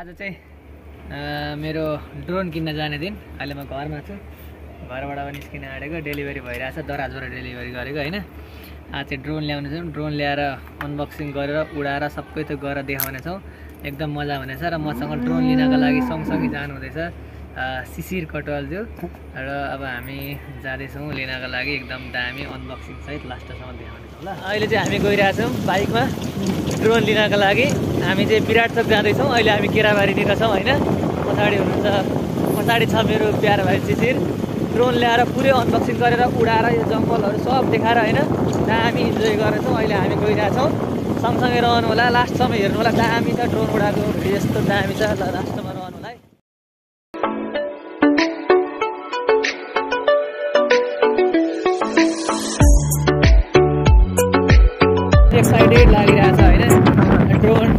आज चाहिँ मेरो ड्रोन किन्न जाने दिन। अहिले म घरमा छु, घरबाट पनि निस्किन आँटेको, डेलिभरी भइरहेछ, दराजबाट डेलिभरी गरेको हैन। आज चाहिँ ड्रोन ल्याउने छौँ, ड्रोन ल्याएर अनबक्सिङ गरेर उडाएर सबै थोक गरेर देखाउने छौँ। एकदम मजा हुनेछ र मसँग ड्रोन लिनका लागि सँगसँगै जानु हुँदैछ शिशिर कटवालज्यू र अब हामी जाँदैछौँ लिनका लागि। एकदम दामी अनबक्सिङ सहित लास्टसम्म देखाउनेछौँ ल। अहिले चाहिँ हामी गइरहेछौँ बाइकमा ड्रोन लिनका लागि। हामी चाहिँ विराट चोक जाँदैछौँ। अहिले हामी केराबारीतिर छौँ हैन। पछाडि हुनुहुन्छ, पछाडि छ मेरो प्यारो भाइ शिशिर। ड्रोन ल्याएर पुरै अनबक्सिङ गरेर उडाएर यो जङ्गलहरू सब देखाएर हैन दामी इन्जोय गरेछौँ। अहिले हामी गइरहेछौँ, सँगसँगै रहनु होला, लास्टसम्म हेर्नु होला। दामी छ ड्रोन उडाएको, यस्तो दामी छ। ल लास्टसम्म रहनु होला है। एक्साइटेड लागिरहेछ हैन। ड्रोन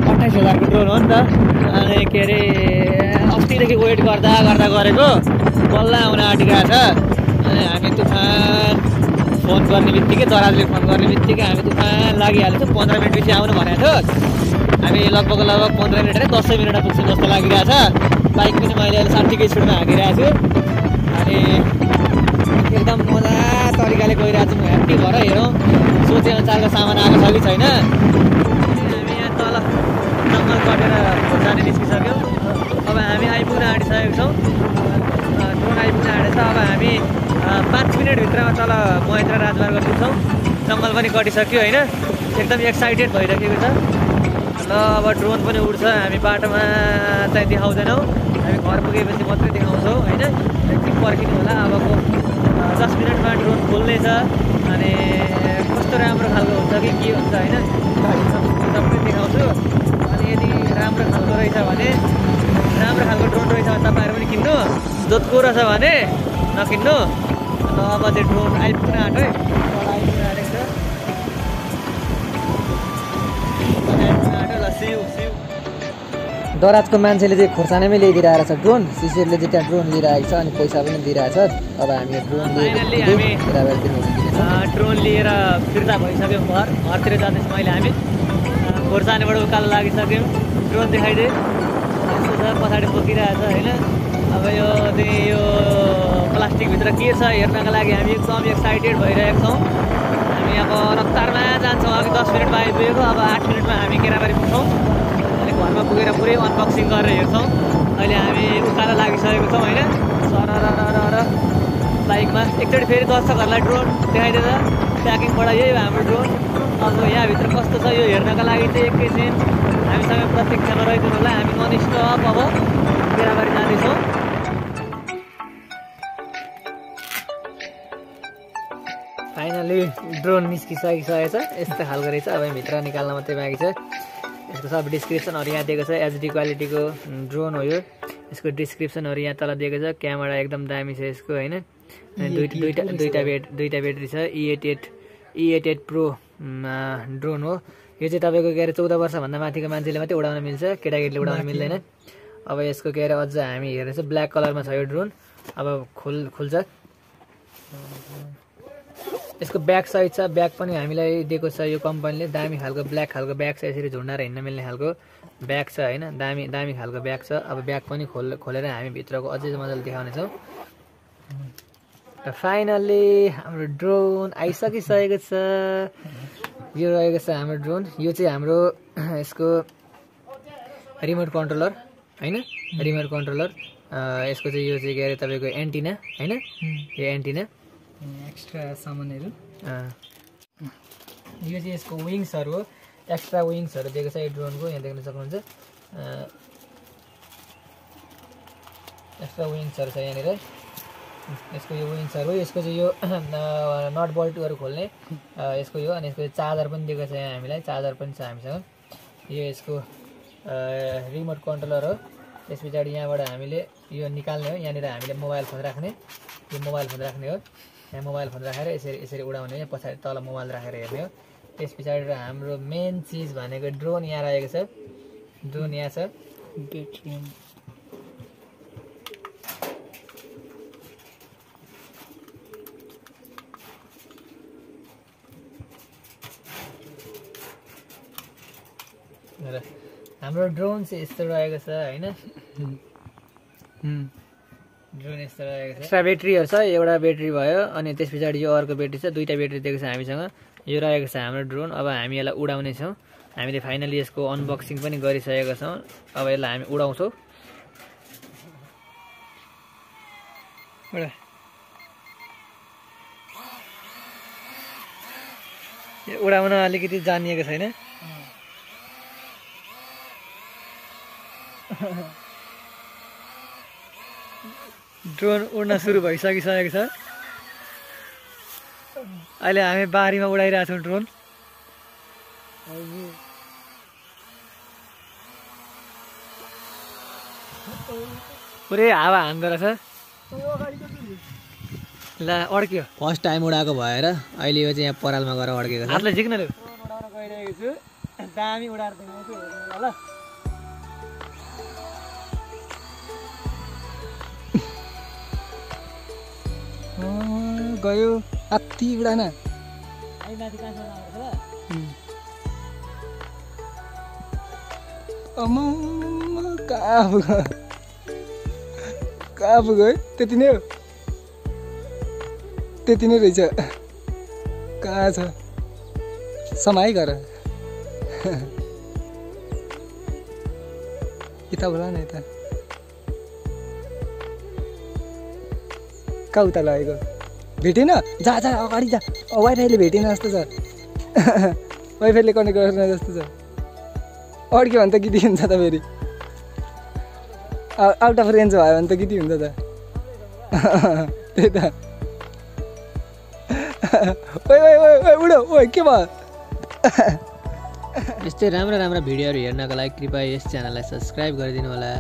28,000 को ड्रोन हो नि त। अनि के अरे अस्तिदेखि वेट गर्दा गरेको बल्ल आउन आँटिरहेछ। अनि हामी तुफान फोन गर्ने बित्तिकै, दराजले फोन गर्ने बित्तिकै हामी तुफान लागिहाल्छौँ। 15 मिनट पछि आउनु भनेको थियो। हामी लगभग 15 मिनट 10 मिनटमा पुग्छौँ जस्तो लागिरहेछ। बाइक पनि मैले अहिले 60 स्पिडमा हाँकिरहेको छु। अनि एकदम मजा तरिकाले गइरहेको छु। ह्याप्पी भएर हेरौँ सोचे अनुसारको सामान आएको छ कि छैन। हामी यहाँ तल जङ्गल कटेर जाने निस्किसक्यौँ। अब हामी आइपुग्न आँटिसकेको छौँ। ड्रोन आइपुग्न आँटेछ। अब हामी 5 मिनटभित्रमा तल महेन्द्र राजमार्ग पुग्छौँ। जङ्गल पनि कटिसक्यो होइन। एकदम एक्साइटेड भइरहेको छ। ल अब ड्रोन पनि उड्छ। हामी बाटोमा चाहिँ देखाउँदैनौँ, हामी घर पुगेपछि मात्रै देखाउँछौँ होइन। एकछिन पर्खिनु होला। अबको 10 मिनटमा ड्रोन खोल्नेछ। अनि कस्तो राम्रो खालको हुन्छ कि के हुन्छ होइन, सबै देखाउँछु। अनि यदि राम्रो खालको रहेछ भने, राम्रो खालको ड्रोन रहेछ भने तपाईँहरू पनि किन्नु, जोधको रहेछ भने नकिन्नु। ल अब चाहिँ ड्रोन आइपुग्न आँट्यो है। आइपुग्न आँटेको छ। ल सिउ दराजको मान्छेले चाहिँ खोर्सानीमै ल्याइदिरहेको छ ड्रोन। शिशिरले चाहिँ त्यहाँ ड्रोन लिइरहेको छ अनि पैसा पनि दिइरहेछ। अब हामी ड्रोन ड्रोन लिएर फिर्ता भइसक्यौँ। घरतिर जाँदैछौँ अहिले हामी। खोर्सानीबाट उकालो लागिसक्यौँ। ड्रोन देखाइदिए यस्तो छ, पछाडि बोकिरहेछ होइन। अब यो चाहिँ यो प्लास्टिकभित्र के छ हेर्नका लागि हामी एकदम एक्साइटेड भइरहेको छौँ। हामी अब रफ्तारमा जान्छौँ। अघि 10 मिनटमा आइपुगेको, अब 8 मिनटमा हामी केराबारी पुग्छौँ। अनि घरमा पुगेर पुरै अनबक्सिङ गरेर हेर्छौँ। अहिले हामी उकालो लागिसकेको छौँ होइन। सर बाइकमा एकचोटि फेरि दर्शकहरूलाई ड्रोन देखाइदिँदा प्याकिङबाट यही हो हाम्रो ड्रोन। अब यहाँभित्र कस्तो छ यो हेर्नका लागि चाहिँ एकैछिन हामीसँग प्रत्यक्षमा रहिदिनु होला। हामी नन स्टप अब केराबारी जाँदैछौँ। फाइनली ड्रोन निस्किसकेको छ। यस्तो खालको रहेछ। अब भित्र निकाल्न मात्रै बाँकी छ। यसको सब डिस्क्रिप्सनहरू यहाँ दिएको छ। एचडी क्वालिटीको ड्रोन हो यो। यसको डिस्क्रिप्सनहरू यहाँ तल दिएको छ। क्यामेरा एकदम दामी छ यसको होइन। दुईटा ब्याट्री छ। E88 प्रो ड्रोन हो यो चाहिँ। तपाईँको के अरे 14 वर्षभन्दा माथिको मान्छेले मात्रै उडाउन मिल्छ, केटाकेटीले उडाउन मिल्दैन। अब यसको के अरे अझ हामी हेर्दैछौँ ब्ल्याक कलरमा छ यो ड्रोन। अब खुल्छ। यसको ब्याक साइड छ, ब्याग पनि हामीलाई दिएको छ यो कम्पनीले। दामी खालको ब्ल्याक खालको ब्याग छ, यसरी झुन्डाएर हिँड्न मिल्ने खालको ब्याग छ होइन। दामी खालको ब्याग छ। अब ब्याग पनि खोलेर हामी भित्रको अझै मजाले देखाउनेछौँ। र फाइनल्ली हाम्रो ड्रोन आइसकिसकेको छ। यो रहेको छ हाम्रो ड्रोन। यो चाहिँ हाम्रो यसको रिमोट कन्ट्रोलर होइन। रिमोट कन्ट्रोलर यसको चाहिँ यो चाहिँ के अरे तपाईँको एन्टिना होइन। यो एन्टिना एक्स्ट्रा सामानहरू। यो चाहिँ यसको विङ्सहरू हो। एक्स्ट्रा विङ्सहरू दिएको छ यो ड्रोनको। यहाँ देख्न सक्नुहुन्छ एक्स्ट्रा विङ्सहरू छ यहाँनिर। यसको यो विङ्सहरू हो। यसको चाहिँ यो नट बोल्टहरू खोल्ने यसको यो। अनि यसको चार्जर पनि दिएको छ यहाँ हामीलाई। चार्जर पनि छ हामीसँग। यो यसको रिमोट कन्ट्रोलर हो। त्यस पछाडि यहाँबाट हामीले यो निकाल्ने हो। यहाँनिर हामीले मोबाइल फोन राख्ने, यो मोबाइल फोन राख्ने हो। यहाँ मोबाइल फोन राखेर यसरी उडाउने हो। पछाडि तल मोबाइल राखेर हेर्ने हो। त्यस पछाडि हाम्रो मेन चिज भनेको ड्रोन यहाँ रहेको छ। ड्रोन यहाँ छ। हाम्रो ड्रोन चाहिँ यस्तो रहेको छ हैन ड्रोन यस्तो रहेको छ एक्स्ट्रा ब्याट्रीहरु छ एउटा ब्याट्री भयो अनि त्यस पछाडी यो अर्को ब्याट्री छ दुईटा ब्याट्री दिएको छ हामीसँग यो रहेको छ हाम्रो ड्रोन अब हामी यसलाई उडाउने छौं हामीले फाइनली यसको अनबक्सिङ पनि गरिसकेका छौं अब यसलाई हामी उडाउँछौं यो उडाउन अलिकति जानिएको छैन ड्रोन उड्न सुरु भइसकिसकेको छ अहिले हामी बारीमा उडाइरहेका छौं ड्रोन पुरै हावा हान्दो रहेछ ल अड्क्यो फर्स्ट टाइम उडाएको भएर अहिले यो चाहिँ यहाँ परालमा गएर अड्केको छ हातले झिक्न लु उडाउन गइरहेको छु दामी उडाएर देखाउँछु ल गयो अति उडान आई माथि कहाँसम्म आउँछ कहाँ पुग्यो त्यति नै हो त्यति नै रहेछ कहाँ छ समाई गर यता बोला न यता कहाँ उता लगेको भेटेन जा जा अगाडि जा वाइफाईले भेटेन जस्तो छ वाइफाईले कनेक्ट गर्न जस्तो छ अड्क्यो भने त गीत हुन्छ त फेरि आउट अफ रेन्ज भयो भने त गीत हुन्छ त त्यही त उडो ओ के भयो यस्तै राम्रो राम्रो भिडियोहरू हेर्नको लागि कृपया यस च्यानललाई सब्स्क्राइब गरिदिनु होला